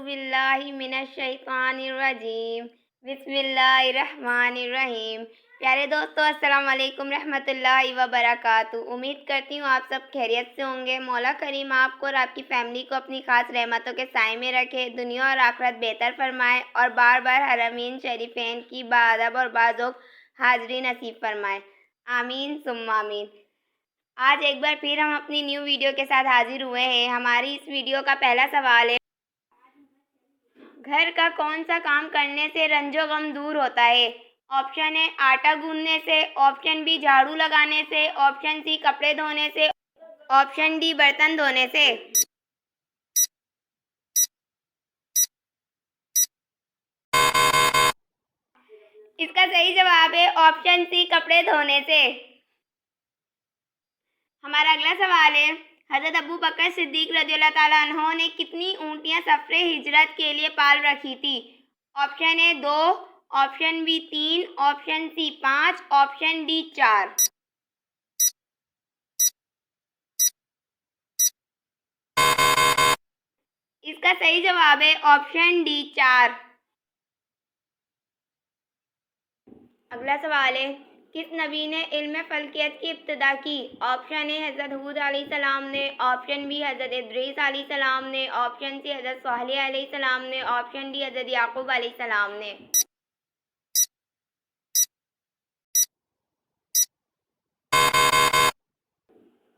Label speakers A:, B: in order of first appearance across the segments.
A: बिल्लाहि मिनश्शैतानिर्रजीम बिस्मिल्लाहिर्रहमानिर्रहीम। प्यारे दोस्तों, अस्सलाम वालेकुम रहमतुल्लाहि व बरकातहू। उम्मीद करती हूँ आप सब खैरियत से होंगे। मौला करीम आपको और आपकी फैमिली को अपनी खास रहमतों के साए में रखे, दुनिया और आखिरत बेहतर फरमाए और बार बार हरमीन शरीफैन की बाअदब और बाज़ौक़ हाज़िरी नसीब फरमाए। आमीन सुम्मा आमीन। आज एक बार फिर हम अपनी न्यू वीडियो के साथ हाजिर हुए हैं। हमारी इस वीडियो का पहला सवाल है, घर का कौन सा काम करने से रंजो गम दूर होता है? ऑप्शन ए आटा गूंदने से, ऑप्शन बी झाड़ू लगाने से, ऑप्शन सी कपड़े धोने से, ऑप्शन डी बर्तन धोने से। इसका सही जवाब है ऑप्शन सी कपड़े धोने से। हमारा अगला सवाल है, हज़रत अबू बकर सिद्दीक रज़ियल्लाहु ताला अन्हो ने कितनी ऊँटियाँ सफ़रे हिजरत के लिए पाल रखी थी? Option A 2, option B 3, option C 5, option D 4। इसका सही जवाब है ऑप्शन डी 4। अगला सवाल है, किस नबी ने इल्म फल्कियत की इब्तिदा की? ऑप्शन ए हज़रत हूद अलैहिस्सलाम ने, ऑप्शन बी हज़रत इद्रीस अलैहिस्सलाम ने, ऑप्शन सी हज़रत सोहेल अलैहिस्सलाम ने, ऑप्शन डी हज़रत याकूब अलैहिस्सलाम ने।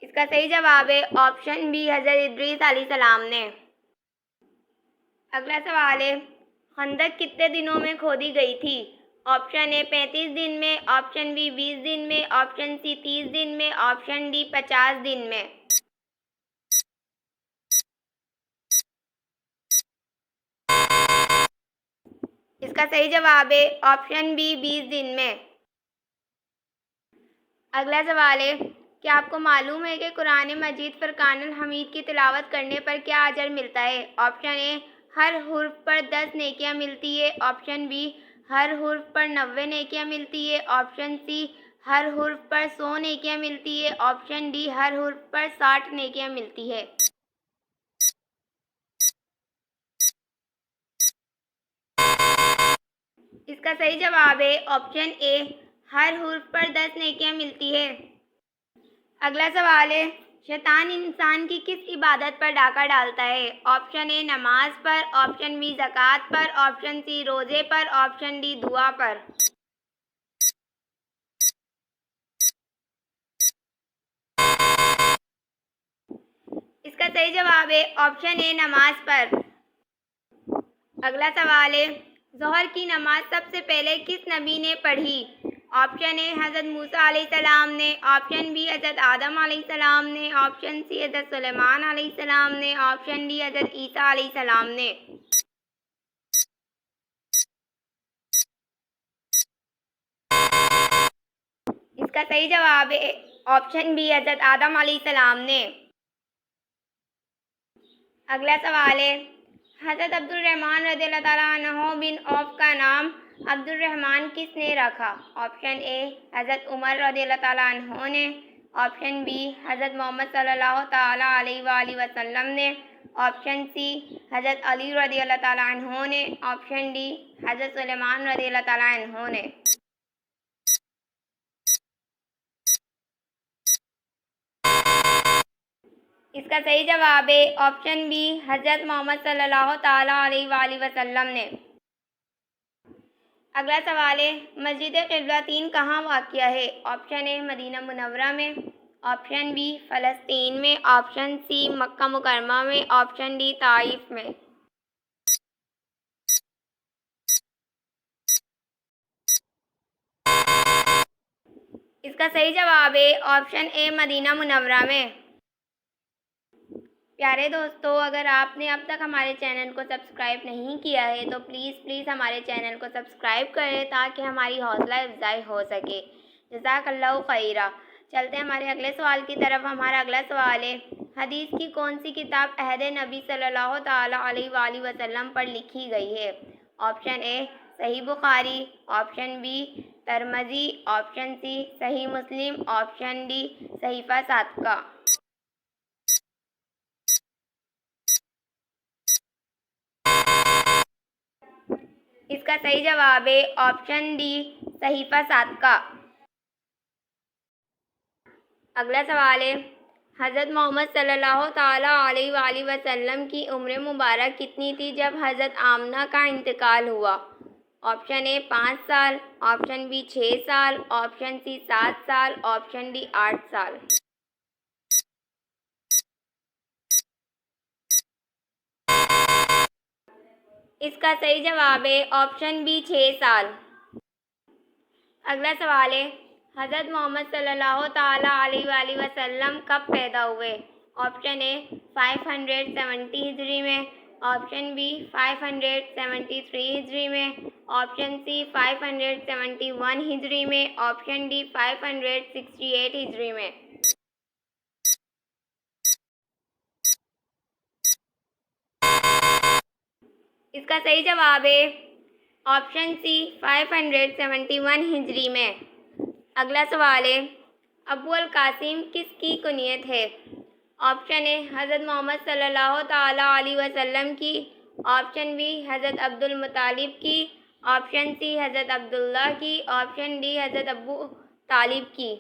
A: इसका सही जवाब है ऑप्शन बी हज़रत इद्रीस अलैहिस्सलाम ने। अगला सवाल है, खंदक कितने दिनों में खोदी गई थी? ऑप्शन ए 35 दिन में, ऑप्शन बी 20 दिन में, ऑप्शन सी 30 दिन में, ऑप्शन डी 50 दिन में। इसका सही जवाब है ऑप्शन बी 20 दिन में। अगला सवाल है, क्या आपको मालूम है कि कुरान मजीद फुरकानुल हमीद की तिलावत करने पर क्या अजर मिलता है? ऑप्शन ए हर हुर्फ पर 10 नेकियां मिलती है, ऑप्शन बी हर हुर्फ पर 90 नेकियां मिलती है, ऑप्शन सी हर हुर्फ पर 100 नेकियां मिलती है, ऑप्शन डी हर हुर्फ पर 60 नेकियां मिलती है। इसका सही जवाब है ऑप्शन ए हर हुर्फ पर 10 नेकियां मिलती है। अगला सवाल है, शैतान इंसान की किस इबादत पर डाका डालता है? ऑप्शन ए नमाज पर, ऑप्शन बी ज़कात पर, ऑप्शन सी रोज़े पर, ऑप्शन डी दुआ पर। इसका सही जवाब है ऑप्शन ए नमाज पर। अगला सवाल है, ज़ोहर की नमाज सबसे पहले किस नबी ने पढ़ी? ऑप्शन ए हज़रत मूसा अलैहिस्सलाम ने, ऑप्शन बी हज़रत आदम अलैहिस्सलाम ने, ऑप्शन सी हज़रत सुलेमान अलैहिस्सलाम ने, ऑप्शन डी हज़रत ईसा अलैहिस्सलाम ने। इसका सही जवाब है ऑप्शन बी हज़रत आदम अलैहिस्सलाम ने। अगला सवाल है, हज़रत अब्दुर्रहमान रज़ियल्लाहु ताला अन्हु बिन औफ का नाम अब्दुर्रहमान किसने रखा? ऑप्शन ए हज़रत उमर रज़ियल्लाहु ताला अन्हु ने, ऑप्शन बी हज़रत मोहम्मद सल्लल्लाहु ताला अलैहि वसल्लम ने, ऑप्शन सी हज़रत अली रज़ियल्लाहु ताला अन्हु ने, ऑप्शन डी हज़रत सुलेमान रज़ियल्लाहु ताला अन्हु ने। इसका सही जवाब है ऑप्शन बी हज़रत मोहम्मद सल्लल्लाहु ताला अलैहि वसल्लम ने। अगला सवाल है, मस्जिद क़िबलतैन कहाँ वाक़िया है? ऑप्शन ए मदीना मुनव्वरा में, ऑप्शन बी फ़लस्तीन में, ऑप्शन सी मक्का मुकर्रमा में, ऑप्शन डी ताइफ में। इसका सही जवाब है ऑप्शन ए मदीना मुनव्वरा में। प्यारे दोस्तों, अगर आपने अब तक हमारे चैनल को सब्सक्राइब नहीं किया है तो प्लीज़ हमारे चैनल को सब्सक्राइब करें ताकि हमारी हौसला अफजाई हो सके। जज़ाकल्लाहु खैरा। चलते हैं हमारे अगले सवाल की तरफ। हमारा अगला सवाल है, हदीस की कौन सी किताब अहद नबी सल्लल्लाहु ताला अलैहि वसल्लम पर लिखी गई है? Option A Sahih Bukhari, option B Tirmidhi, option C Sahih Muslim, option D सहीफ़ा सादका। इसका सही जवाब है ऑप्शन डी सहीफा 7 का। अगला सवाल है, हज़रत मोहम्मद सल्लल्लाहु ताला अलैहि वसल्लम की उम्र मुबारक कितनी थी जब हज़रत आमना का इंतकाल हुआ? ऑप्शन ए 5 साल, ऑप्शन बी 6 साल, ऑप्शन सी 7 साल, ऑप्शन डी 8 साल। इसका सही जवाब है ऑप्शन बी 6 साल। अगला सवाल है, हज़रत मोहम्मद सल्लल्लाहु ताला अलैहि वसल्लम कब पैदा हुए? ऑप्शन ए 570 हिजरी में, ऑप्शन बी 573 हिजरी में, ऑप्शन सी 571 हिजरी में, ऑप्शन डी 568 हिजरी में। इसका सही जवाब है ऑप्शन सी 571 हिजरी में। अगला सवाल है, अबू अल कासिम किसकी कुनियत है? ऑप्शन ए हज़रत मोहम्मद सल्लल्लाहु ताला अलैहि वसल्लम की, ऑप्शन बी हज़रत अब्दुल मुतालिब की, ऑप्शन सी हज़रत अब्दुल्ला की, ऑप्शन डी हज़रत अबू तालिब की।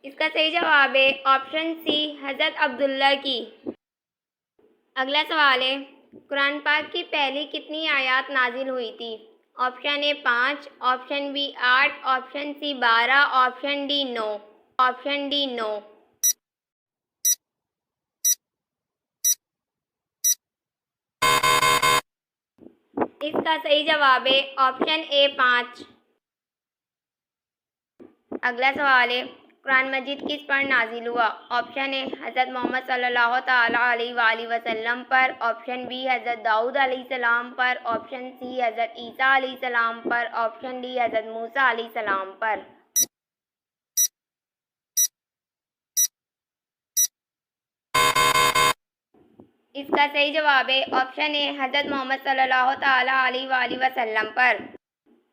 A: इसका सही जवाब है ऑप्शन सी हज़रत अब्दुल्ला की। अगला सवाल है, कुरान पाक की पहली कितनी आयत नाजिल हुई थी? Option A 5, option B 8, option C 12, option D 9, option D 9। इसका सही जवाब है ऑप्शन ए 5। अगला सवाल है, कुरान मजीद किस पर नाजिल हुआ? ऑप्शन ए हज़रत मोहम्मद सल्लल्लाहु ताला अलैहि वसल्लम पर, ऑप्शन बी हज़रत दाऊद अलैहिस्सलाम पर, ऑप्शन सी हज़रत ईसा अलैहिस्सलाम पर, ऑप्शन डी हज़रत मूसा अलैहिस्सलाम पर। इसका सही जवाब है ऑप्शन ए हज़रत मोहम्मद सल्लल्लाहु ताला अलैहि वसल्लम पर।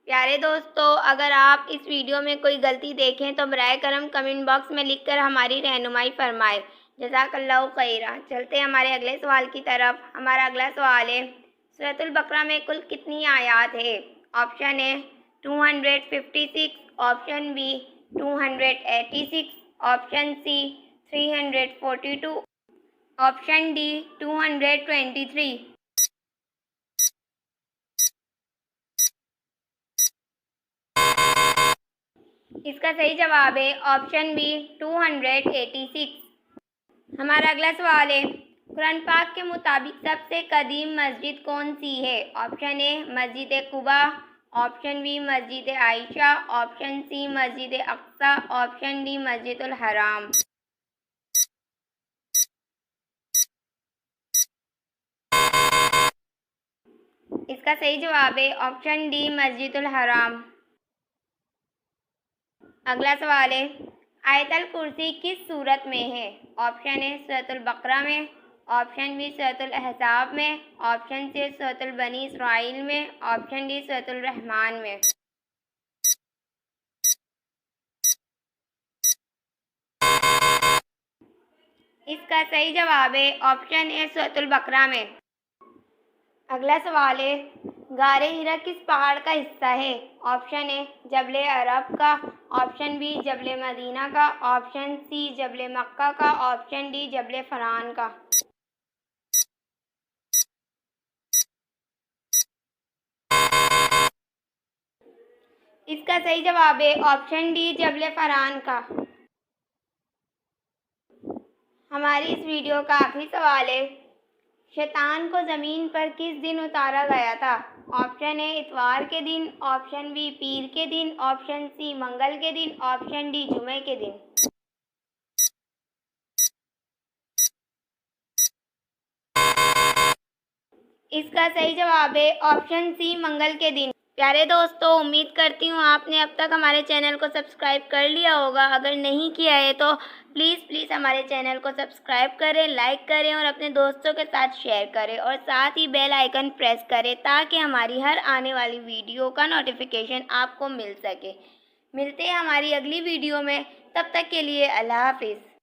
A: प्यारे दोस्तों, अगर आप इस वीडियो में कोई गलती देखें तो बराए करम कमेंट बॉक्स में लिखकर हमारी रहनुमाई फरमाएं। जज़ाकल्लाहु खैरा। चलते हैं हमारे अगले सवाल की तरफ। हमारा अगला सवाल है, सूरतुल बकरा में कुल कितनी आयत है? Option A 256, option B 286, option C 342, option D 223। इसका सही जवाब है ऑप्शन बी 286। हमारा अगला सवाल है, कुरान पाक के मुताबिक सबसे कदीम मस्जिद कौन सी है? ऑप्शन ए मस्जिद कुबा, ऑप्शन बी मस्जिद आयशा, ऑप्शन सी मस्जिद अक्सा, ऑप्शन डी मस्जिदुल हराम। इसका सही जवाब है ऑप्शन डी मस्जिदुल हराम। अगला सवाल है, आयतल कुर्सी किस सूरत में है? ऑप्शन ए सूरतुल बकरा में, ऑप्शन बी सूरतुल अहज़ाब में, ऑप्शन सी सूरतुल बनी इसराइल में, ऑप्शन डी सूरतुल रहमान में। इसका सही जवाब है ऑप्शन ए सूरतुल बकरा में। अगला सवाल है, गारे हिरा किस पहाड़ का हिस्सा है? ऑप्शन ए जबल अरब का, ऑप्शन बी जबल मदीना का, ऑप्शन सी जबल मक्का का, ऑप्शन डी जबल फरान का। इसका सही जवाब है ऑप्शन डी जबल फरान का। हमारी इस वीडियो का आखिरी सवाल है, शैतान को ज़मीन पर किस दिन उतारा गया था? ऑप्शन ए इतवार के दिन, ऑप्शन बी पीर के दिन, ऑप्शन सी मंगल के दिन, ऑप्शन डी जुमे के दिन। इसका सही जवाब है ऑप्शन सी मंगल के दिन। प्यारे दोस्तों, उम्मीद करती हूँ आपने अब तक हमारे चैनल को सब्सक्राइब कर लिया होगा। अगर नहीं किया है तो प्लीज़ हमारे चैनल को सब्सक्राइब करें, लाइक करें और अपने दोस्तों के साथ शेयर करें और साथ ही बेल आइकन प्रेस करें ताकि हमारी हर आने वाली वीडियो का नोटिफिकेशन आपको मिल सके। मिलते हैं हमारी अगली वीडियो में, तब तक के लिए अल्लाह हाफिज़।